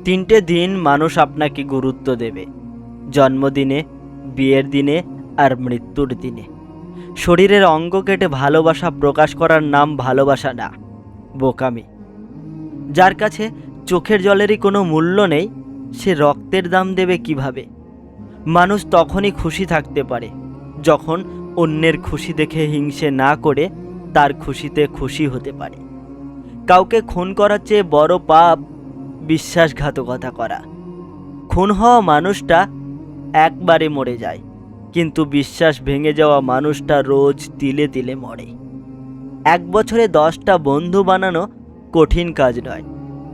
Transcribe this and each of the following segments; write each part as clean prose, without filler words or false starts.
তিনটে দিন মানুষ আপনাকে গুরুত্ব দেবে: জন্মদিনে, বিয়ের দিনে আর মৃত্যুর দিনে। শরীরের অঙ্গ কেটে ভালোবাসা প্রকাশ করার নাম ভালোবাসা না, বোকামি। যার কাছে চোখের জলেরই কোনো মূল্য নেই, সে রক্তের দাম দেবে কিভাবে? মানুষ তখনই খুশি থাকতে পারে যখন অন্যের খুশি দেখে হিংসে না করে তার খুশিতে খুশি হতে পারে। কাউকে খুন করার চেয়ে বড় পাপ বিশ্বাসঘাতকতা করা। খুন হওয়া মানুষটা একবারে মরে যায়, কিন্তু বিশ্বাস ভেঙে যাওয়া মানুষটা রোজ তিলে তিলে মরে। 1 বছরে 10টা বন্ধু বানানো কঠিন কাজ নয়,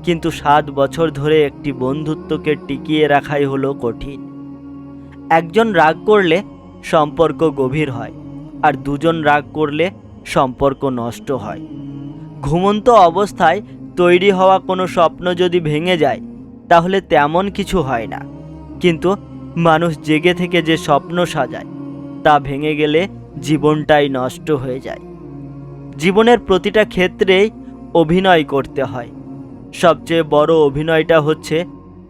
কিন্তু 7 বছর ধরে একটি বন্ধুত্বকে টিকিয়ে রাখাই হলো কঠিন। একজন রাগ করলে সম্পর্ক গভীর হয়, আর দুজন রাগ করলে সম্পর্ক নষ্ট হয়। ঘুমন্ত অবস্থায় তৈরি হওয়া কোনো স্বপ্ন যদি ভেঙে যায় তাহলে তেমন কিছু হয় না, কিন্তু মানুষ জেগে থেকে যে স্বপ্ন সাজায় তা ভেঙে গেলে জীবনটাই নষ্ট হয়ে যায়। জীবনের প্রতিটা ক্ষেত্রেই অভিনয় করতে হয়। সবচেয়ে বড় অভিনয়টা হচ্ছে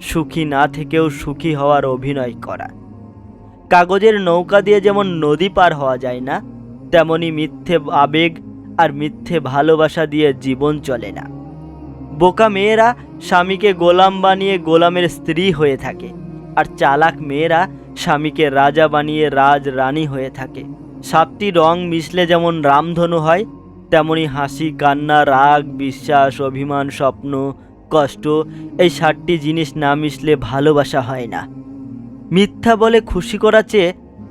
সুখী না থেকেও সুখী হওয়ার অভিনয় করা। কাগজের নৌকা দিয়ে যেমন নদী পার হওয়া যায় না, তেমনি মিথ্যে আবেগ আর মিথ্যে ভালোবাসা দিয়ে জীবন চলে না। বোকা মেয়েরা স্বামীকে গোলাম বানিয়ে গোলামের স্ত্রী হয়ে থাকে, আর চালাক মেয়েরা স্বামীকে রাজা বানিয়ে রাজরানী হয়ে থাকে। 7টি রং মিশলে যেমন রামধনু হয়, তেমনি হাসি, কান্না, রাগ, বিশ্বাস, অভিমান, স্বপ্ন, কষ্ট, এই 7টি জিনিস না মিশলে ভালোবাসা হয় না। মিথ্যা বলে খুশি করার চেয়ে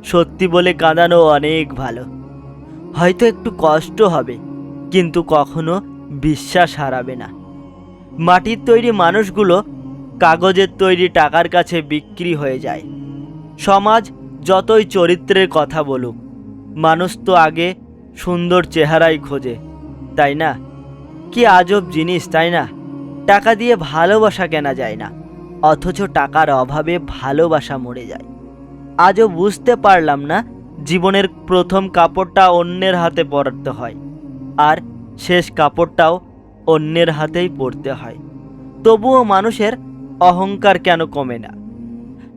সত্যি বলে কাঁদানো অনেক ভালো। হয়তো একটু কষ্ট হবে, কিন্তু কখনো বিশ্বাস হারাবে না। মাটির তৈরি মানুষগুলো কাগজের তৈরি টাকার কাছে বিক্রি হয়ে যায়। সমাজ যতই চরিত্রের কথা বলুক, মানুষ তো আগে সুন্দর চেহারাই খোঁজে, তাই না? কি আজব জিনিস, তাই না? টাকা দিয়ে ভালোবাসা কেনা যায় না, অথচ টাকার অভাবে ভালোবাসা মরে যায়। আজও বুঝতে পারলাম না জীবনের প্রথম কাপড়টা অন্যের হাতে পরতে হয়, আর শেষ কাপড়টাও অন্যের হাতেই পরতে হয়। তবুও মানুষের অহংকার কেন কমে না?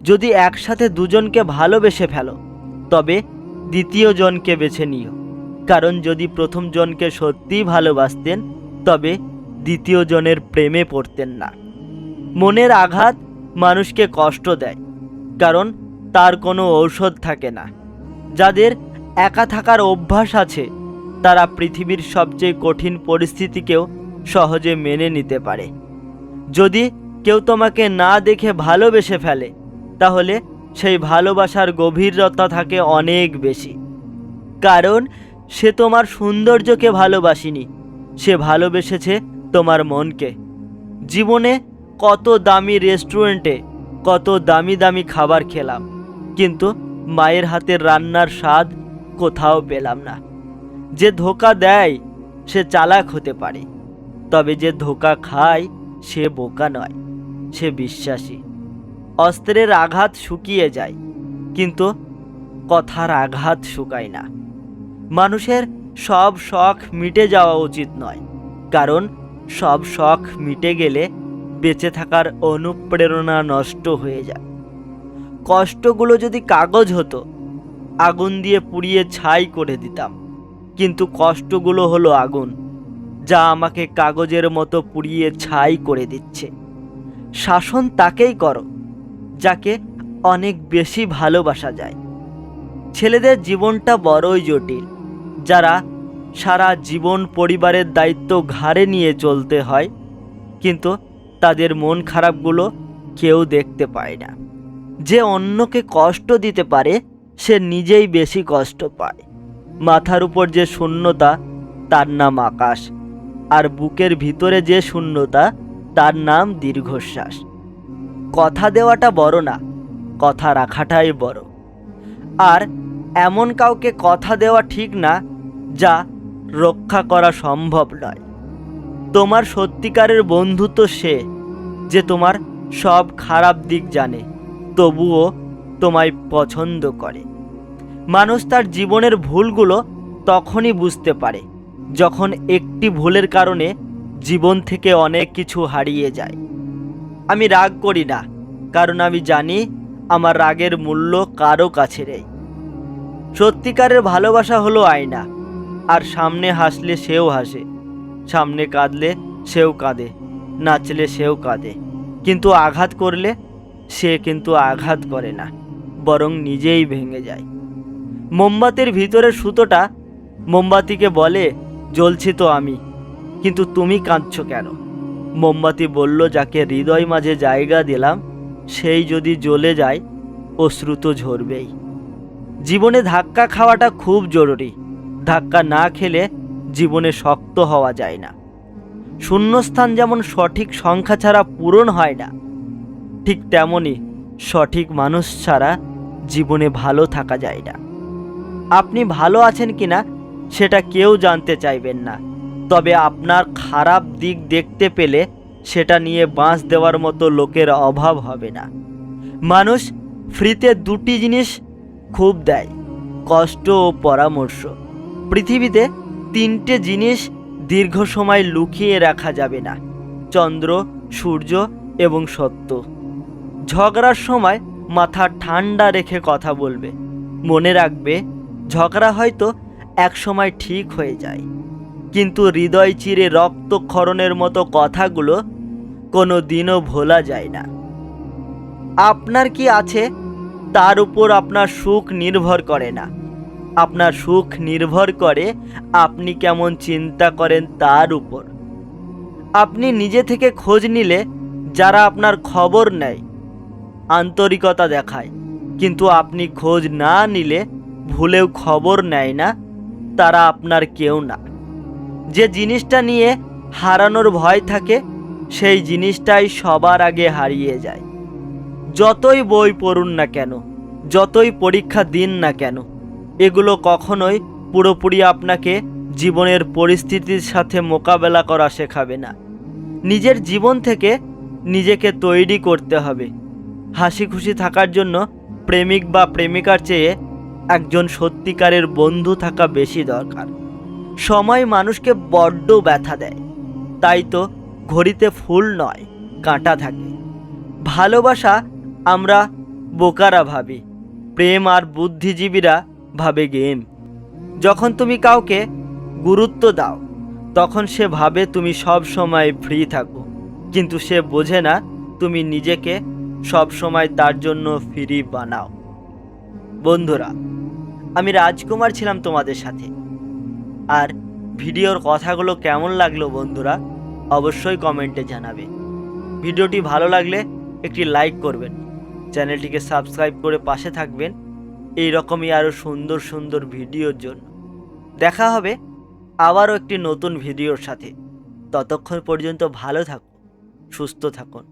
যদি একসাথে দুজনকে ভালোবেসে ফেলো, তবে দ্বিতীয় জনকে বেছে নিও, কারণ যদি প্রথম জনকে সত্যিই ভালোবাসতেন তবে দ্বিতীয় জনের প্রেমে পড়তেন না। মনের আঘাত মানুষকে কষ্ট দেয়, কারণ তার কোনো ঔষধ থাকে না। যাদের একা থাকার অভ্যাস আছে তারা পৃথিবীর সবচেয়ে কঠিন পরিস্থিতিকেও সহজে মেনে নিতে পারে। যদি কেউ তোমাকে না দেখে ভালোবেসে ফেলে, তাহলে সেই ভালোবাসার গভীরতা থাকে অনেক বেশি, কারণ সে তোমার সৌন্দর্যকে ভালোবাসেনি, সে ভালোবেসেছে তোমার মনকে। জীবনে কত দামি রেস্টুরেন্টে কত দামি দামি খাবার খেলাম, কিন্তু মায়ের হাতের রান্নার স্বাদ কোথাও পেলাম না। যে ধোঁকা দেয় সে চালাক হতে পারে, তবে যে ধোঁকা খায় সে বোকা নয়, সে বিশ্বাসী। অস্ত্রের আঘাত শুকিয়ে যায়, কিন্তু কথার আঘাত শুকায় না। মানুষের সব শখ মিটে যাওয়া উচিত নয়, কারণ সব শখ মিটে গেলে বেঁচে থাকার অনুপ্রেরণা নষ্ট হয়ে যায়। কষ্টগুলো যদি কাগজ হতো, আগুন দিয়ে পুড়িয়ে ছাই করে দিতাম, কিন্তু কষ্টগুলো হলো আগুন, যা আমাকে কাগজের মতো পুড়িয়ে ছাই করে দিচ্ছে। শাসন তাকেই করো যাকে অনেক বেশি ভালোবাসা যায়। ছেলেদের জীবনটা বড়ই জটিল, যারা সারা জীবন পরিবারের দায়িত্ব ঘাড়ে নিয়ে চলতে হয়, কিন্তু তাদের মন খারাপগুলো কেউ দেখতে পায় না। যে অন্যকে কষ্ট দিতে পারে সে নিজেই বেশি কষ্ট পায়। মাথার উপর যে শূন্যতা তার নাম আকাশ, আর বুকের ভিতরে যে শূন্যতা তার নাম দীর্ঘশ্বাস। কথা দেওয়াটা বড় না, কথা রাখাটাই বড়। আর এমন কাউকে কথা দেওয়া ঠিক না যা রক্ষা করা সম্ভব নয়। তোমার সত্যিকারের বন্ধু তো সে যে তোমার সব খারাপ দিক জানে, তবুও তোমায় পছন্দ করে। মানুষ তার জীবনের ভুলগুলো তখনই বুঝতে পারে যখন একটি ভুলের কারণে জীবন থেকে অনেক কিছু হারিয়ে যায়। আমি রাগ করি না, কারণ আমি জানি আমার রাগের মূল্য কারো কাছে নেই। সত্যিকারের ভালোবাসা হলো আয়না, আর সামনে হাসলে সেও হাসে, সামনে কাঁদলে সেও কাঁদে, নাচলে সেও কাঁদে, কিন্তু আঘাত করলে সে কিন্তু আঘাত করে না, বরং নিজেই ভেঙে যায়। মোমবাতির ভিতরের সুতোটা মোমবাতিকে বলে, জ্বলছি তো আমি, কিন্তু তুমি কাঁদছো কেন? মোমবাতি বলল, যাকে হৃদয় মাঝে জায়গা দিলাম সেই যদি জ্বলে যায়, অশ্রু তো ঝরবেই। জীবনে ধাক্কা খাওয়াটা খুব জরুরি। ধাক্কা না খেলে জীবনে শক্ত হওয়া যায় না। শূন্যস্থান যেমন সঠিক সংখ্যা ছাড়া পূরণ হয় না, ঠিক তেমনি সঠিক মানুষ ছাড়া জীবনে ভালো থাকা যায় না। আপনি ভালো আছেন কিনা সেটা কেউ জানতে চাইবেন না, তবে আপনার খারাপ দিক দেখতে পেলে সেটা নিয়ে বাঁশ দেওয়ার মতো লোকের অভাব হবে না। মানুষ ফ্রিতে দুটি জিনিস খুব দেয়, কষ্ট ও পরামর্শ। পৃথিবীতে তিনটে জিনিস দীর্ঘ সময় লুকিয়ে রাখা যাবে না: চন্দ্র, সূর্য এবং সত্য। ঝগড়ার সময় মাথা ঠান্ডা রেখে কথা বলবে। মনে রাখবে, ঝগড়া হয়তো এক সময় ঠিক হয়ে যায়, কিন্তু হৃদয় চিরে রক্তক্ষরণের মতো কথাগুলো কোনো দিনও ভোলা যায় না। আপনার কি আছে তার উপর আপনার সুখ নির্ভর করে না। আপনার সুখ নির্ভর করে আপনি কেমন চিন্তা করেন তার উপর। আপনি নিজে থেকে খোঁজ নিলে যারা আপনার খবর নেয় আন্তরিকতা দেখায়, কিন্তু আপনি খোঁজ না নিলে ভুলেও খবর নেয় না, তারা আপনার কেউ না। যে জিনিসটা নিয়ে হারানোর ভয় থাকে সেই জিনিসটাই সবার আগে হারিয়ে যায়। যতই বই পড়ুন না কেন, যতই পরীক্ষা দিন না কেন, এগুলো কখনোই পুরোপুরি আপনাকে জীবনের পরিস্থিতির সাথে মোকাবেলা করা শেখাবে না। নিজের জীবন থেকে নিজেকে তৈরি করতে হবে। হাসি খুশি থাকার জন্য প্রেমিক বা প্রেমিকার চেয়ে একজন সত্যিকারের বন্ধু থাকা বেশি দরকার। সময় মানুষকে বড্ড ব্যথা দেয়, তাই তো ঘড়িতে ফুল নয়, কাঁটা থাকে। ভালোবাসা আমরা বোকারা ভাবি, প্রেম আর বুদ্ধিজীবীরা ভাবে গেম। যখন তুমি কাউকে গুরুত্ব দাও তখন সে ভাবে তুমি সব সময় ফ্রি থাকো, কিন্তু সে বোঝে না তুমি নিজেকে সব সময় তার জন্য ফ্রি বানাও। বন্ধুরা, আমি রাজকুমার ছিলাম তোমাদের সাথে। আর ভিডিওর কথাগুলো কেমন লাগলো বন্ধুরা, অবশ্যই কমেন্টে জানাবে। ভিডিওটি ভালো লাগলে একটি লাইক করবেন, চ্যানেলটিকে সাবস্ক্রাইব করে পাশে থাকবেন এই রকমই আরও সুন্দর সুন্দর ভিডিওর জন্য। দেখা হবে আবারও একটি নতুন ভিডিওর সাথে। ততক্ষণ পর্যন্ত ভালো থাকুন, সুস্থ থাকুন।